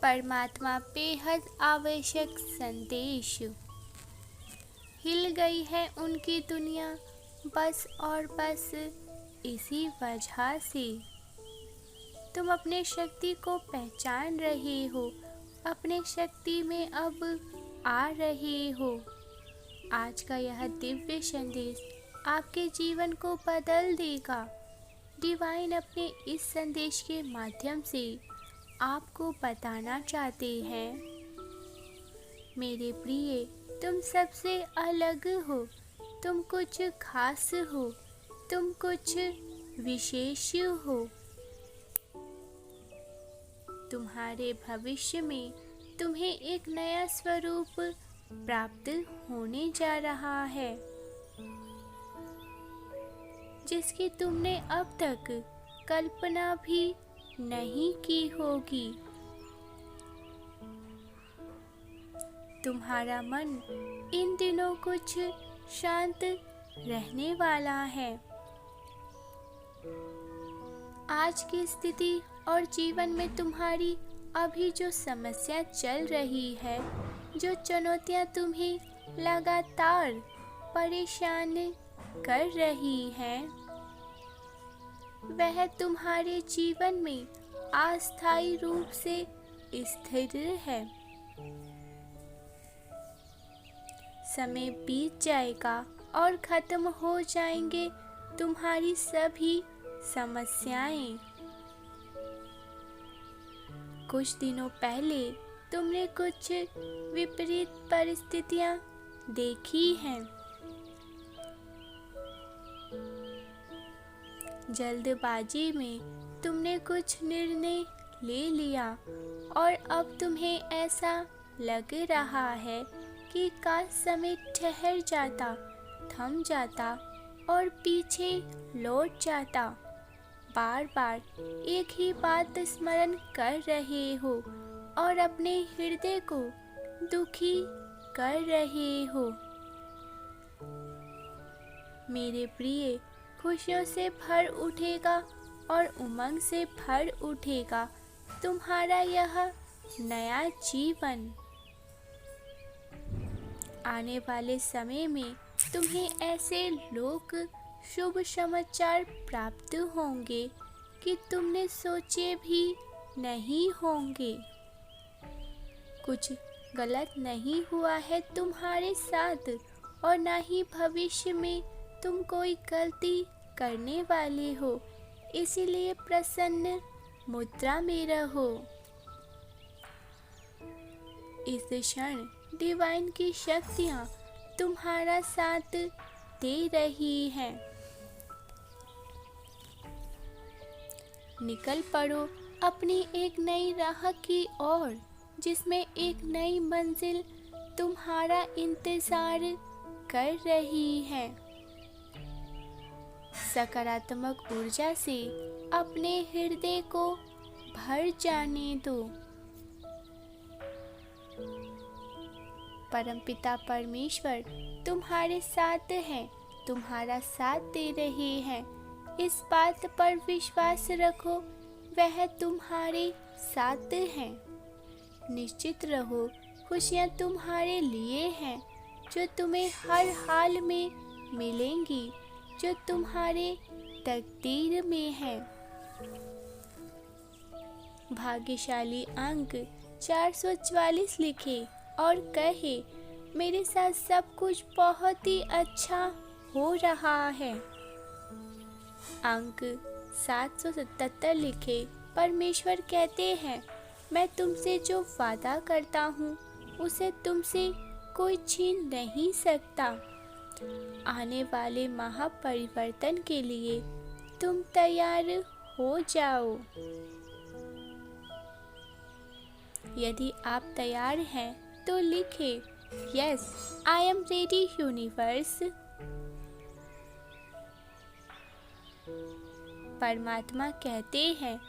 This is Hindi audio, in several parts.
परमात्मा बेहद आवश्यक संदेश। हिल गई है उनकी दुनिया बस और बस इसी वजह से। तुम अपने शक्ति को पहचान रहे हो, अपने शक्ति में अब आ रहे हो। आज का यह दिव्य संदेश आपके जीवन को बदल देगा। डिवाइन अपने इस संदेश के माध्यम से आपको बताना चाहते हैं, मेरे प्रिय, तुम सबसे अलग हो, तुम कुछ खास हो, तुम कुछ विशेष हो। तुम्हारे भविष्य में तुम्हें एक नया स्वरूप प्राप्त होने जा रहा है, जिसकी तुमने अब तक कल्पना भी नहीं की होगी। तुम्हारा मन इन दिनों कुछ शांत रहने वाला है। आज की स्थिति और जीवन में तुम्हारी अभी जो समस्या चल रही है, जो चुनौतियां तुम्हें लगातार परेशान कर रही हैं, वह तुम्हारे जीवन में अस्थायी रूप से स्थिर है। समय बीत जाएगा और खत्म हो जाएंगे तुम्हारी सभी समस्याएं। कुछ दिनों पहले तुमने कुछ विपरीत परिस्थितियां देखी हैं। जल्दबाजी में तुमने कुछ निर्णय ले लिया और अब तुम्हें ऐसा लग रहा है कि काश समय ठहर जाता, थम जाता और पीछे लौट जाता। बार बार एक ही बात स्मरण कर रहे हो और अपने हृदय को दुखी कर रहे हो। मेरे प्रिय, खुशियों से भर उठेगा और उमंग से भर उठेगा तुम्हारा यह नया जीवन। आने वाले समय में तुम्हें ऐसे लोग शुभ समाचार प्राप्त होंगे कि तुमने सोचे भी नहीं होंगे। कुछ गलत नहीं हुआ है तुम्हारे साथ और ना ही भविष्य में तुम कोई गलती करने वाले हो, इसीलिए प्रसन्न मुद्रा में रहो। इस क्षण डिवाइन की शक्तियाँ तुम्हारा साथ दे रही हैं। निकल पड़ो अपनी एक नई राह की ओर, जिसमें एक नई मंजिल तुम्हारा इंतजार कर रही है। सकारात्मक ऊर्जा से अपने हृदय को भर जाने दो। परमपिता परमेश्वर तुम्हारे साथ हैं, तुम्हारा साथ दे रहे हैं। इस बात पर विश्वास रखो, वह तुम्हारे साथ हैं। निश्चित रहो, खुशियाँ तुम्हारे लिए हैं, जो तुम्हें हर हाल में मिलेंगी, जो तुम्हारे तकदीर में है। भाग्यशाली अंक 444 लिखे और कहे, मेरे साथ सब कुछ बहुत ही अच्छा हो रहा है। अंक 777 लिखे, परमेश्वर कहते हैं, मैं तुमसे जो वादा करता हूँ उसे तुमसे कोई छीन नहीं सकता। आने वाले महापरिवर्तन के लिए तुम तैयार हो जाओ। यदि आप तैयार हैं तो लिखे, yes I am ready universe. परमात्मा कहते हैं,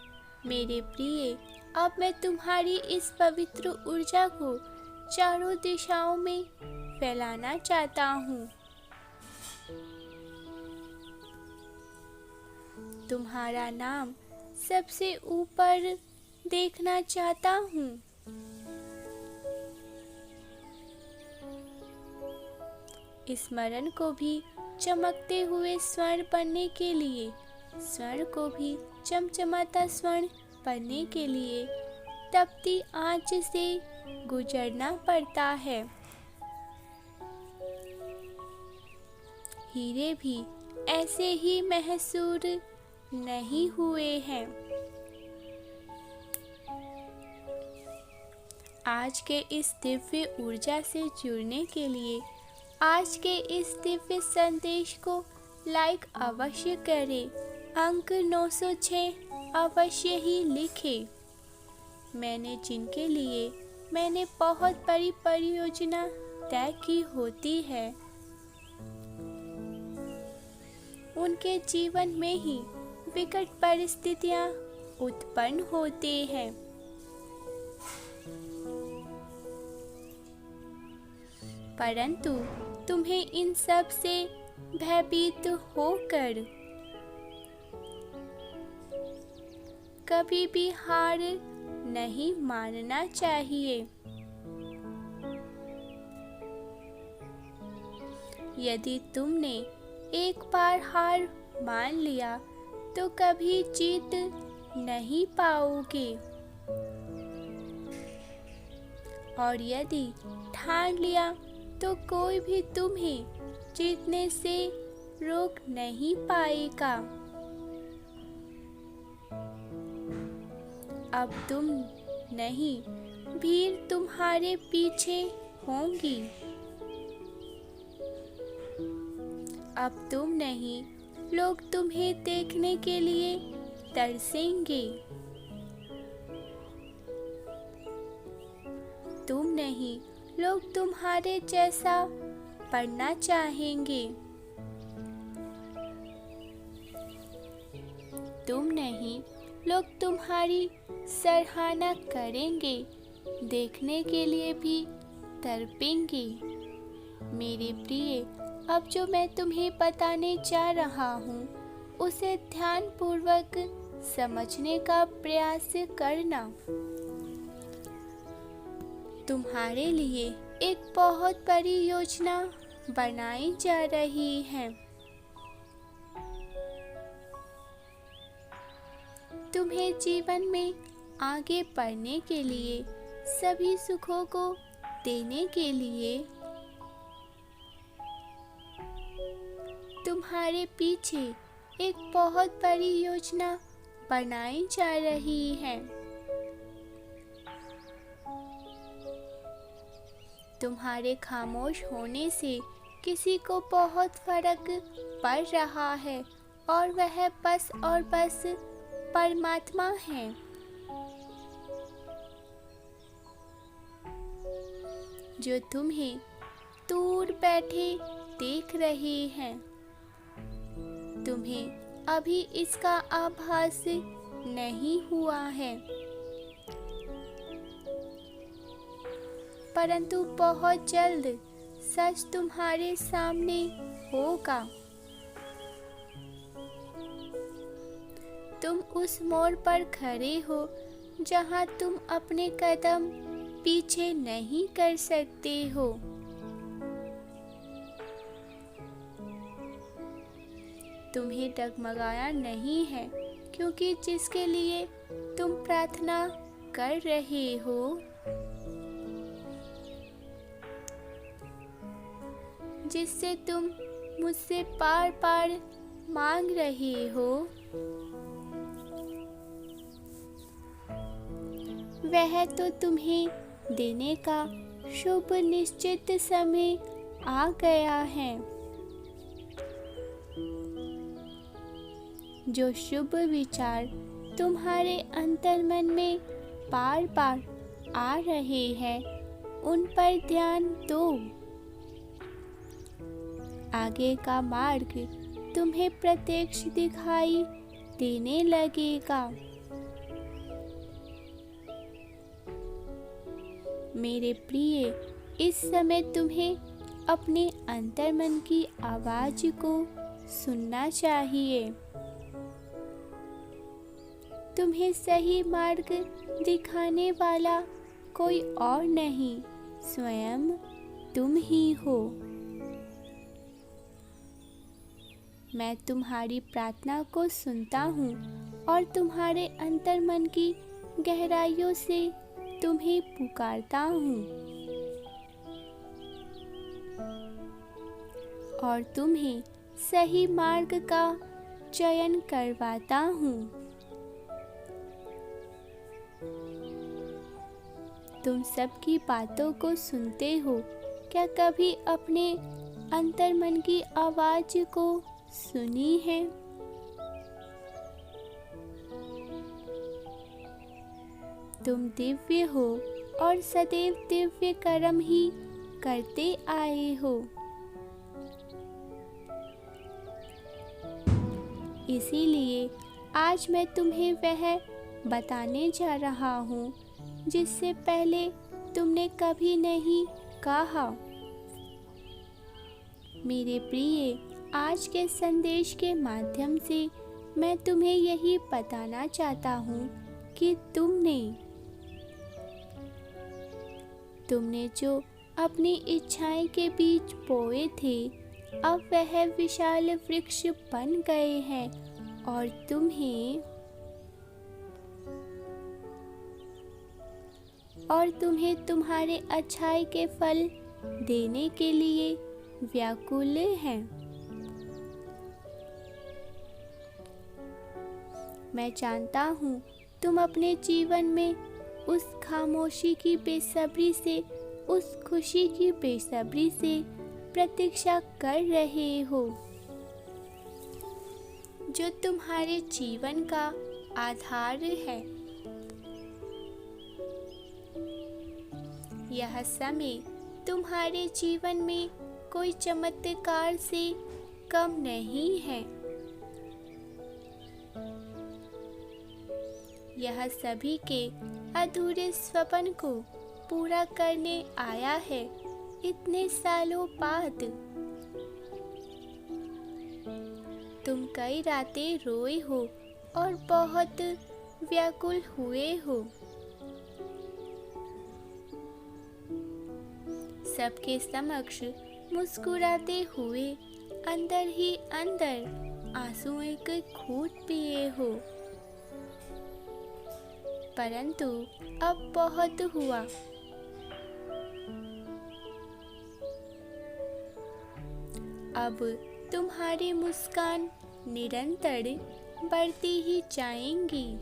मेरे प्रिय, अब मैं तुम्हारी इस पवित्र ऊर्जा को चारों दिशाओं में फैलाना चाहता हूँ। तुम्हारा नाम सबसे ऊपर देखना चाहता हूँ। स्मरण को भी चमकते हुए स्वर्ण पढ़ने के लिए, स्वर्ण को भी चमचमाता स्वर्ण पढ़ने के लिए तपती आंच से गुजरना पड़ता है। हीरे भी ऐसे ही महसूर नहीं हुए हैं। आज के इस दिव्य ऊर्जा से जुड़ने के लिए आज के इस दिव्य संदेश को लाइक अवश्य करें, अंक 906 अवश्य ही लिखें। मैंने बहुत बड़ी परियोजना तय की होती है, उनके जीवन में ही विकट परिस्थितियां उत्पन्न होती हैं। परंतु तुम्हें इन सब से भयभीत होकर कभी भी हार नहीं मानना चाहिए। यदि तुमने एक बार हार मान लिया तो कभी जीत नहीं पाओगे, और यदि ठान लिया तो कोई भी तुम्हें जीतने से रोक नहीं पाएगा। अब तुम नहीं, भीड़ तुम्हारे पीछे होंगी। अब तुम नहीं, लोग तुम्हें देखने के लिए तरसेंगे। तुम नहीं, लोग तुम्हारे जैसा पढ़ना चाहेंगे। तुम नहीं, लोग तुम्हारी सराहना करेंगे, देखने के लिए भी तड़पेंगे। मेरे प्रिय, अब जो मैं तुम्हें बताने जा रहा हूँ उसे ध्यानपूर्वक समझने का प्रयास करना। तुम्हारे लिए एक बहुत बड़ी योजना बनाई जा रही है। तुम्हें जीवन में आगे बढ़ने के लिए, सभी सुखों को देने के लिए तुम्हारे पीछे एक बहुत बड़ी योजना बनाई जा रही है। तुम्हारे खामोश होने से किसी को बहुत फर्क पड़ रहा है, और वह बस और बस परमात्मा है। जो तुम्हें दूर बैठे देख रहे हैं। तुम्हें अभी इसका आभास नहीं हुआ है, परंतु बहुत जल्द सच तुम्हारे सामने होगा। तुम उस मोड़ पर खड़े हो जहां तुम अपने कदम पीछे नहीं कर सकते हो। तुम्हें डगमगाना नहीं है, क्योंकि जिसके लिए तुम प्रार्थना कर रहे हो, जिससे तुम मुझसे बार बार मांग रहे हो, वह तो तुम्हें देने का शुभ निश्चित समय आ गया है। जो शुभ विचार तुम्हारे अंतर्मन में बार बार आ रहे हैं, उन पर ध्यान दो। आगे का मार्ग तुम्हें प्रत्यक्ष दिखाई देने लगेगा। मेरे प्रिय, इस समय तुम्हें अपने अंतर्मन की आवाज को सुनना चाहिए। तुम्हें सही मार्ग दिखाने वाला कोई और नहीं, स्वयं तुम ही हो। मैं तुम्हारी प्रार्थना को सुनता हूँ और तुम्हारे अंतर्मन की गहराइयों से तुम्हें पुकारता हूँ और तुम्हें सही मार्ग का चयन करवाता हूँ। तुम सबकी बातों को सुनते हो, क्या कभी अपने अंतर्मन की आवाज को सुनी है? तुम दिव्य हो और सदैव दिव्य कर्म ही करते आए हो। इसीलिए आज मैं तुम्हें वह बताने जा रहा हूँ जिससे पहले तुमने कभी नहीं कहा। मेरे प्रिय, आज के संदेश के माध्यम से मैं तुम्हें यही बताना चाहता हूँ कि तुमने जो अपनी इच्छाएं के बीच बोए थे, अब वह विशाल वृक्ष बन गए हैं और तुम्हें तुम्हारे अच्छाई के फल देने के लिए व्याकुल हैं। मैं जानता हूँ तुम अपने जीवन में उस खामोशी की बेसब्री से, उस खुशी की बेसब्री से प्रतीक्षा कर रहे हो जो तुम्हारे जीवन का आधार है। यह समय तुम्हारे जीवन में कोई चमत्कार से कम नहीं है। यह सभी के अधूरे स्वप्न को पूरा करने आया है इतने सालों बाद। तुम कई रातें रोए हो और बहुत व्याकुल हुए हो। सबके समक्ष मुस्कुराते हुए अंदर ही अंदर आंसुओं के घूंट पिए हो। परंतु अब बहुत हुआ। अब तुम्हारी मुस्कान निरंतर बढ़ती ही जाएंगी।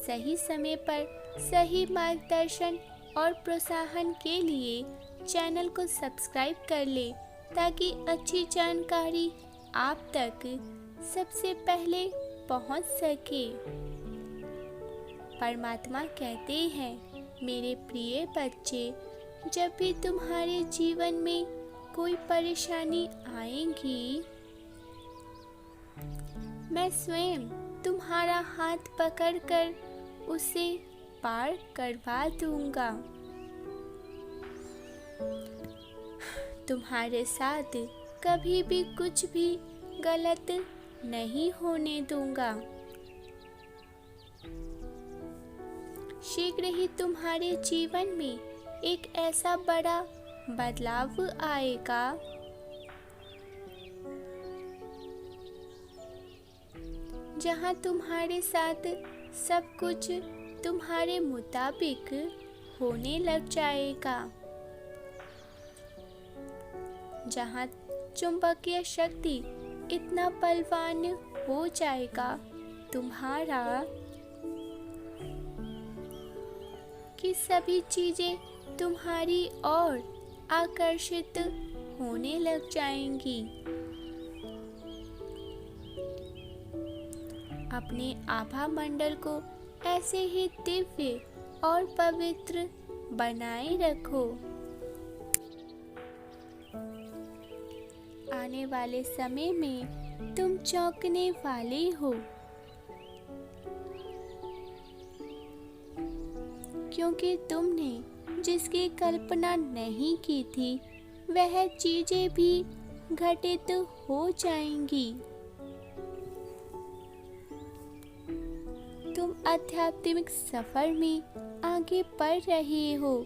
सही समय पर सही मार्गदर्शन और प्रोत्साहन के लिए चैनल को सब्सक्राइब कर ले ताकि अच्छी जानकारी आप तक सबसे पहले पहुंच सके। परमात्मा कहते हैं, मेरे प्रिय बच्चे, जब भी तुम्हारे जीवन में कोई परेशानी आएगी, मैं स्वयं तुम्हारा हाथ पकड़कर उसे पार करवा दूंगा। तुम्हारे साथ कभी भी कुछ भी गलत नहीं होने दूंगा। शीघ्र ही तुम्हारे जीवन में एक ऐसा बड़ा बदलाव आएगा जहां तुम्हारे साथ सब कुछ तुम्हारे मुताबिक होने लग जाएगा। जहां चुंबकीय शक्ति इतना बलवान हो जाएगा तुम्हारा कि सभी चीजें तुम्हारी ओर आकर्षित होने लग जाएंगी। अपने आभा मंडल को ऐसे ही दिव्य और पवित्र बनाए रखो। आने वाले समय में तुम चौंकने वाले हो, क्योंकि तुमने जिसकी कल्पना नहीं की थी वह चीजें भी घटित हो जाएंगी। तुम आध्यात्मिक सफर में आगे बढ़ रहे हो,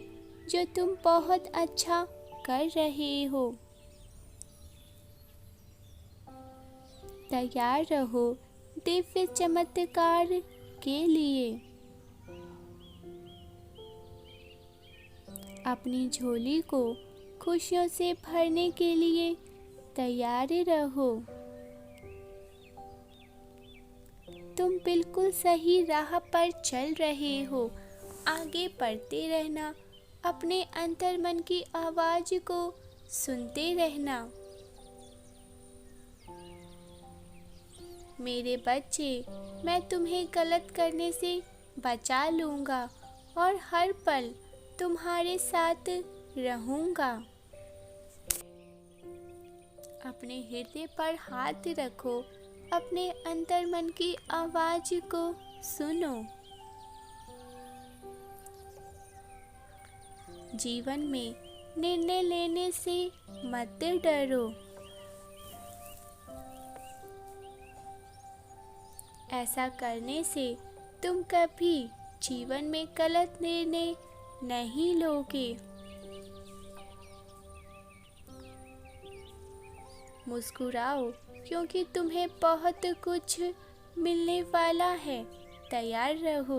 जो तुम बहुत अच्छा कर रहे हो। तैयार रहो दिव्य चमत्कार के लिए। अपनी झोली को खुशियों से भरने के लिए तैयार रहो। तुम बिल्कुल सही राह पर चल रहे हो। आगे बढ़ते रहना, अपने अंतर्मन की आवाज को सुनते रहना। मेरे बच्चे, मैं तुम्हें गलत करने से बचा लूँगा और हर पल तुम्हारे साथ रहूँगा। अपने हृदय पर हाथ रखो, अपने अंतर्मन की आवाज को सुनो। जीवन में निर्णय लेने से मत डरो। ऐसा करने से तुम कभी जीवन में गलत निर्णय नहीं लोगे। मुस्कुराओ, क्योंकि तुम्हें बहुत कुछ मिलने वाला है। तैयार रहो।